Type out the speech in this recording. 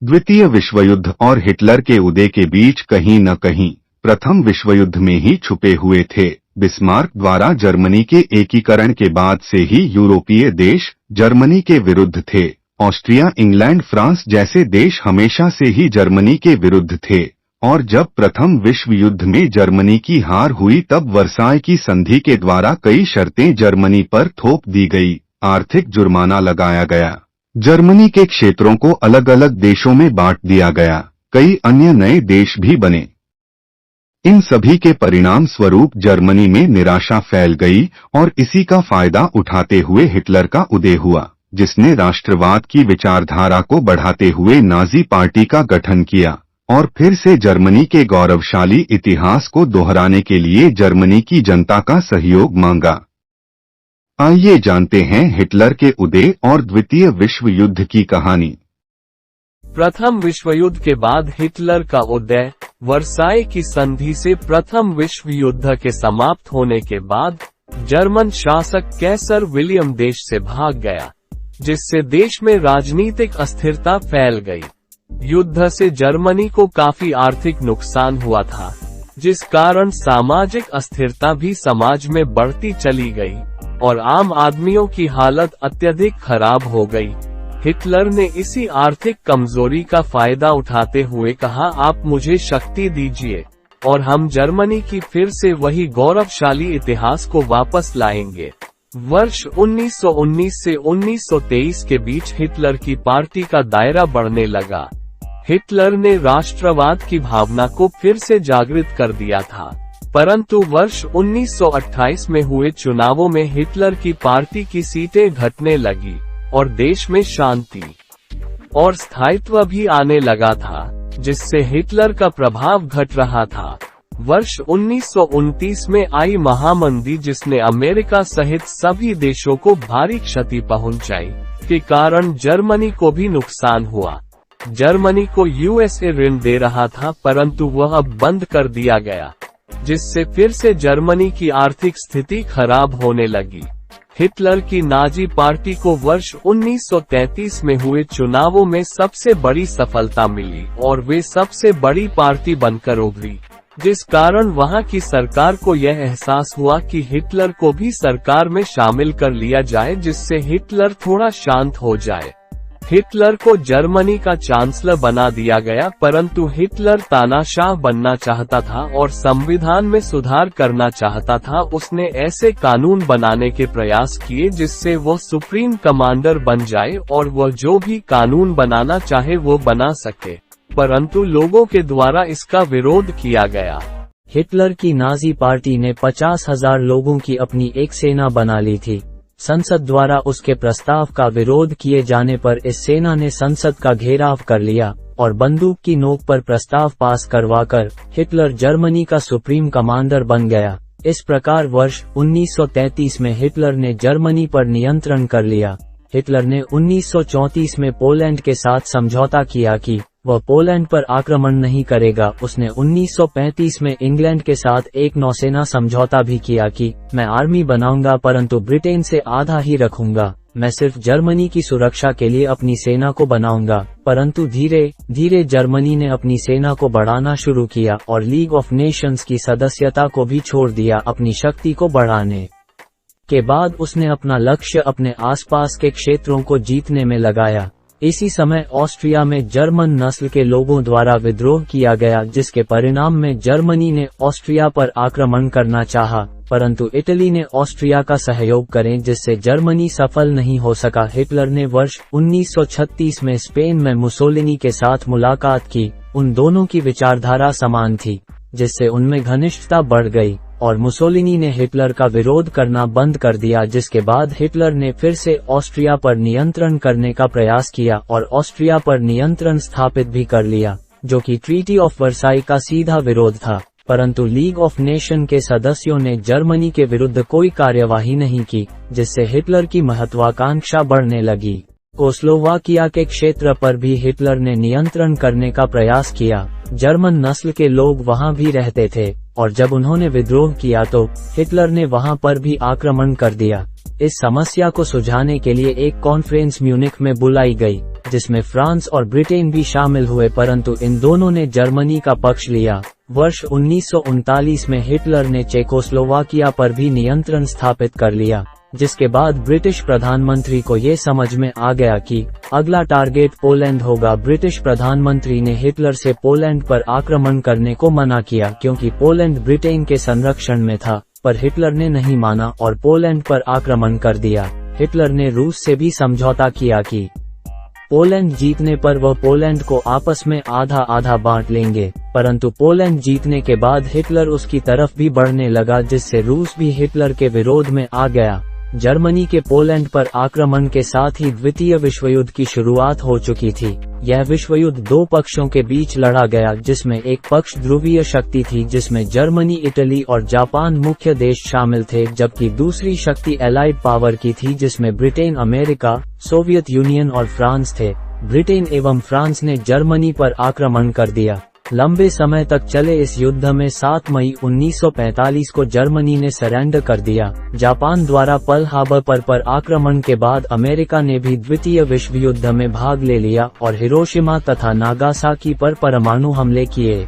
द्वितीय विश्वयुद्ध और हिटलर के उदय के बीच कहीं न कहीं प्रथम विश्वयुद्ध में ही छुपे हुए थे। बिस्मार्क द्वारा जर्मनी के एकीकरण के बाद से ही यूरोपीय देश जर्मनी के विरुद्ध थे। ऑस्ट्रिया, इंग्लैंड, फ्रांस जैसे देश हमेशा से ही जर्मनी के विरुद्ध थे और जब प्रथम विश्व युद्ध में जर्मनी की हार हुई तब वर्साय की संधि के द्वारा कई शर्तें जर्मनी पर थोप दी गई। आर्थिक जुर्माना लगाया गया, जर्मनी के क्षेत्रों को अलग अलग देशों में बांट दिया गया, कई अन्य नए देश भी बने। इन सभी के परिणाम स्वरूप जर्मनी में निराशा फैल गई और इसी का फायदा उठाते हुए हिटलर का उदय हुआ, जिसने राष्ट्रवाद की विचारधारा को बढ़ाते हुए नाजी पार्टी का गठन किया और फिर से जर्मनी के गौरवशाली इतिहास को दोहराने के लिए जर्मनी की जनता का सहयोग मांगा। आइए जानते हैं हिटलर के उदय और द्वितीय विश्व युद्ध की कहानी। प्रथम विश्व युद्ध के बाद हिटलर का उदय। वर्साय की संधि से प्रथम विश्व युद्ध के समाप्त होने के बाद जर्मन शासक कैसर विलियम देश से भाग गया, जिससे देश में राजनीतिक अस्थिरता फैल गई। युद्ध से जर्मनी को काफी आर्थिक नुकसान हुआ था, जिस कारण सामाजिक अस्थिरता भी समाज में बढ़ती चली गई और आम आदमियों की हालत अत्यधिक खराब हो गई। हिटलर ने इसी आर्थिक कमजोरी का फायदा उठाते हुए कहा, आप मुझे शक्ति दीजिए और हम जर्मनी की फिर से वही गौरवशाली इतिहास को वापस लाएंगे। वर्ष 1919 से 1923 के बीच हिटलर की पार्टी का दायरा बढ़ने लगा। हिटलर ने राष्ट्रवाद की भावना को फिर से जागृत कर दिया था, परंतु वर्ष 1928 में हुए चुनावों में हिटलर की पार्टी की सीटें घटने लगी और देश में शांति और स्थायित्व भी आने लगा था, जिससे हिटलर का प्रभाव घट रहा था। वर्ष 1929 में आई महामंदी, जिसने अमेरिका सहित सभी देशों को भारी क्षति पहुंचाई, के कारण जर्मनी को भी नुकसान हुआ। जर्मनी को यूएसए ऋण दे रहा था, परंतु वह अब बंद कर दिया गया, जिससे फिर से जर्मनी की आर्थिक स्थिति खराब होने लगी। हिटलर की नाजी पार्टी को वर्ष 1933 में हुए चुनावों में सबसे बड़ी सफलता मिली और वे सबसे बड़ी पार्टी बनकर उभरी, जिस कारण वहां की सरकार को यह एहसास हुआ कि हिटलर को भी सरकार में शामिल कर लिया जाए, जिससे हिटलर थोड़ा शांत हो जाए। हिटलर को जर्मनी का चांसलर बना दिया गया, परंतु हिटलर तानाशाह बनना चाहता था और संविधान में सुधार करना चाहता था। उसने ऐसे कानून बनाने के प्रयास किए जिससे वह सुप्रीम कमांडर बन जाए और वह जो भी कानून बनाना चाहे वो बना सके, परंतु लोगों के द्वारा इसका विरोध किया गया। हिटलर की नाजी पार्टी ने 50,000 लोगों की अपनी एक सेना बना ली थी। संसद द्वारा उसके प्रस्ताव का विरोध किए जाने पर इस सेना ने संसद का घेराव कर लिया और बंदूक की नोक पर प्रस्ताव पास करवाकर हिटलर जर्मनी का सुप्रीम कमांडर बन गया। इस प्रकार वर्ष 1933 में हिटलर ने जर्मनी पर नियंत्रण कर लिया। हिटलर ने 1934 में पोलैंड के साथ समझौता किया कि वह पोलैंड पर आक्रमण नहीं करेगा। उसने 1935 में इंग्लैंड के साथ एक नौसेना समझौता भी किया कि मैं आर्मी बनाऊंगा, परंतु ब्रिटेन से आधा ही रखूंगा। मैं सिर्फ जर्मनी की सुरक्षा के लिए अपनी सेना को बनाऊंगा। परंतु धीरे धीरे जर्मनी ने अपनी सेना को बढ़ाना शुरू किया और लीग ऑफ नेशंस की सदस्यता को भी छोड़ दिया। अपनी शक्ति को बढ़ाने के बाद उसने अपना लक्ष्य अपने आसपास के क्षेत्रों को जीतने में लगाया। इसी समय ऑस्ट्रिया में जर्मन नस्ल के लोगों द्वारा विद्रोह किया गया, जिसके परिणाम में जर्मनी ने ऑस्ट्रिया पर आक्रमण करना चाहा, परंतु इटली ने ऑस्ट्रिया का सहयोग करें, जिससे जर्मनी सफल नहीं हो सका। हिटलर ने वर्ष 1936 में स्पेन में मुसोलिनी के साथ मुलाकात की। उन दोनों की विचारधारा समान थी, जिससे उनमें घनिष्ठता बढ़ गई और मुसोलिनी ने हिटलर का विरोध करना बंद कर दिया, जिसके बाद हिटलर ने फिर से ऑस्ट्रिया पर नियंत्रण करने का प्रयास किया और ऑस्ट्रिया पर नियंत्रण स्थापित भी कर लिया, जो कि ट्रीटी ऑफ वर्साई का सीधा विरोध था। परंतु लीग ऑफ नेशन के सदस्यों ने जर्मनी के विरुद्ध कोई कार्यवाही नहीं की, जिससे हिटलर की महत्वाकांक्षा बढ़ने लगी। कोस्लोवाकिया के क्षेत्र पर भी हिटलर ने नियंत्रण करने का प्रयास किया। जर्मन नस्ल के लोग वहां भी रहते थे और जब उन्होंने विद्रोह किया तो हिटलर ने वहां पर भी आक्रमण कर दिया। इस समस्या को सुलझाने के लिए एक कॉन्फ्रेंस म्यूनिख में बुलाई गई। जिसमें फ्रांस और ब्रिटेन भी शामिल हुए, परंतु इन दोनों ने जर्मनी का पक्ष लिया। वर्ष 1939 में हिटलर ने चेकोस्लोवाकिया पर भी नियंत्रण स्थापित कर लिया, जिसके बाद ब्रिटिश प्रधानमंत्री को ये समझ में आ गया कि अगला टारगेट पोलैंड होगा। ब्रिटिश प्रधानमंत्री ने हिटलर से पोलैंड पर आक्रमण करने को मना किया, क्योंकि पोलैंड ब्रिटेन के संरक्षण में था, पर हिटलर ने नहीं माना और पोलैंड पर आक्रमण कर दिया। हिटलर ने रूस से भी समझौता किया कि पोलैंड जीतने पर वह पोलैंड को आपस में आधा आधा बांट लेंगे, परंतु पोलैंड जीतने के बाद हिटलर उसकी तरफ भी बढ़ने लगा, जिससे रूस भी हिटलर के विरोध में आ गया। जर्मनी के पोलैंड पर आक्रमण के साथ ही द्वितीय विश्वयुद्ध की शुरुआत हो चुकी थी। यह विश्वयुद्ध दो पक्षों के बीच लड़ा गया, जिसमें एक पक्ष ध्रुवीय शक्ति थी, जिसमें जर्मनी, इटली और जापान मुख्य देश शामिल थे, जबकि दूसरी शक्ति एलाइड पावर की थी, जिसमें ब्रिटेन, अमेरिका, सोवियत यूनियन और फ्रांस थे। ब्रिटेन एवं फ्रांस ने जर्मनी पर आक्रमण कर दिया। लंबे समय तक चले इस युद्ध में 7 मई 1945 को जर्मनी ने सरेंडर कर दिया। जापान द्वारा पर्ल हार्बर पर आक्रमण के बाद अमेरिका ने भी द्वितीय विश्व युद्ध में भाग ले लिया और हिरोशिमा तथा नागासाकी पर परमाणु हमले किए।